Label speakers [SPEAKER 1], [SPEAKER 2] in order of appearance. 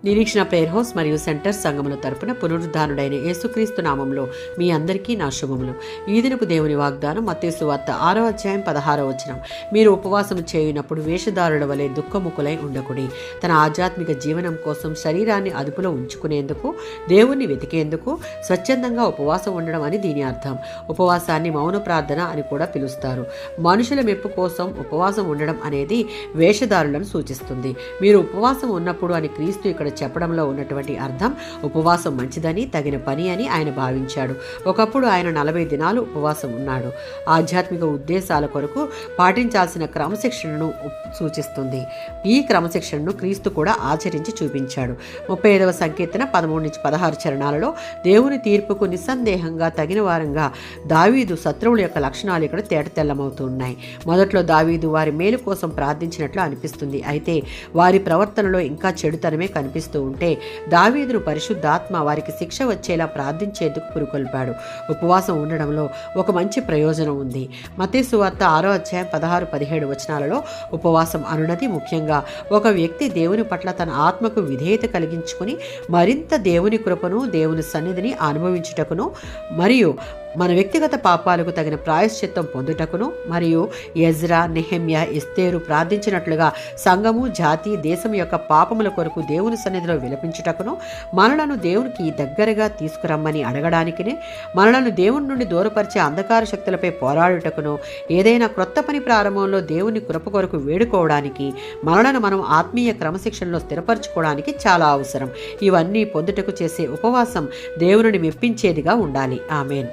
[SPEAKER 1] నిరీక్షణ prayer house మరియు centre సంఘముల తరపున పునరుద్ధానుడైన యేసుక్రీస్తు నామంలో మీ అందరికీ నా శుభములు. ఈ దినపు దేవుని వాగ్దానం మత్తయి సువార్త 6వ అధ్యాయం 16వ వచనం. మీరు ఉపవాసం చేయునప్పుడు వేషధారుల వలె దుఃఖముఖులై ఉండకుడి. తన ఆధ్యాత్మిక జీవనం కోసం శరీరాన్ని అదుపులో ఉంచుకునేందుకు, దేవుణ్ణి వెతికేందుకు స్వచ్ఛందంగా ఉపవాసం ఉండడం అని దీని అర్థం. ఉపవాసాన్ని మౌన ప్రార్థన అని కూడా పిలుస్తారు. మనుషుల మెప్పు కోసం ఉపవాసం ఉండడం అనేది వేషధారులను సూచిస్తుంది. మీరు ఉపవాసం ఉన్నప్పుడు అని క్రీస్తు ఇక్కడ చెప్పడంలో ఉన్నటువంటి అర్థం ఉపవాసం మంచిదని, తగిన పని అని ఆయన భావించాడు. ఒకప్పుడు ఆయన 40 దినాలు ఉపవాసం ఉన్నాడు. ఆధ్యాత్మిక ఉద్దేశాల కొరకు పాటించాల్సిన క్రమశిక్షణను సూచిస్తుంది. ఈ క్రమశిక్షణను క్రీస్తు కూడా ఆచరించి చూపించాడు. 35వ సంకీర్తన 13-16 చరణాలలో దేవుని తీర్పుకు నిస్సందేహంగా తగిన వారంగా దావీదు శత్రువుల యొక్క లక్షణాలు ఇక్కడ తేటతెల్లమవుతున్నాయి. మొదట్లో దావీదు వారి మేలు కోసం ప్రార్థించినట్లు అనిపిస్తుంది. అయితే వారి ప్రవర్తనలో ఇంకా చెడుతనమే కనిపిస్తూ ఉంటే దావీదును పరిశుద్ధాత్మ వారికి శిక్ష వచ్చేలా ప్రార్థించేందుకు పురుకొల్పాడు. ఉపవాసం ఉండడంలో ఒక మంచి ప్రయోజనం ఉంది. మత్తయి సువార్త 6వ అధ్యాయం 16-17 వచనాలలో ఉపవాసం అనున్నది ముఖ్యంగా ఒక వ్యక్తి దేవుని పట్ల తన ఆత్మకు విధేయత కలిగించుకుని మరింత దేవుని కృపను, దేవుని సన్నిధిని అనుభవించుటకును, మరియు మన వ్యక్తిగత పాపాలకు తగిన ప్రాయశ్చిత్తం పొందుటకును, మరియు ఎజ్రా, నెహెమ్యా, ఎస్తేరు ప్రార్థించినట్లుగా సంఘము, జాతి, దేశం యొక్క పాపముల కొరకు దేవుని సన్నిధిలో విలపించుటకును, మనలను దేవునికి దగ్గరగా తీసుకురమ్మని అడగడానికినే, మనలను దేవుని నుండి దూరపరిచే అంధకార శక్తులపై పోరాడుటకును, ఏదైనా క్రొత్త పని ప్రారంభంలో దేవుని కృప కొరకు వేడుకోవడానికి, మనలను మనం ఆత్మీయ క్రమశిక్షణలో స్థిరపరచుకోవడానికి చాలా అవసరం. ఇవన్నీ పొందుటకు చేసే ఉపవాసం దేవుని మెప్పించేదిగా ఉండాలి. ఆమేన్.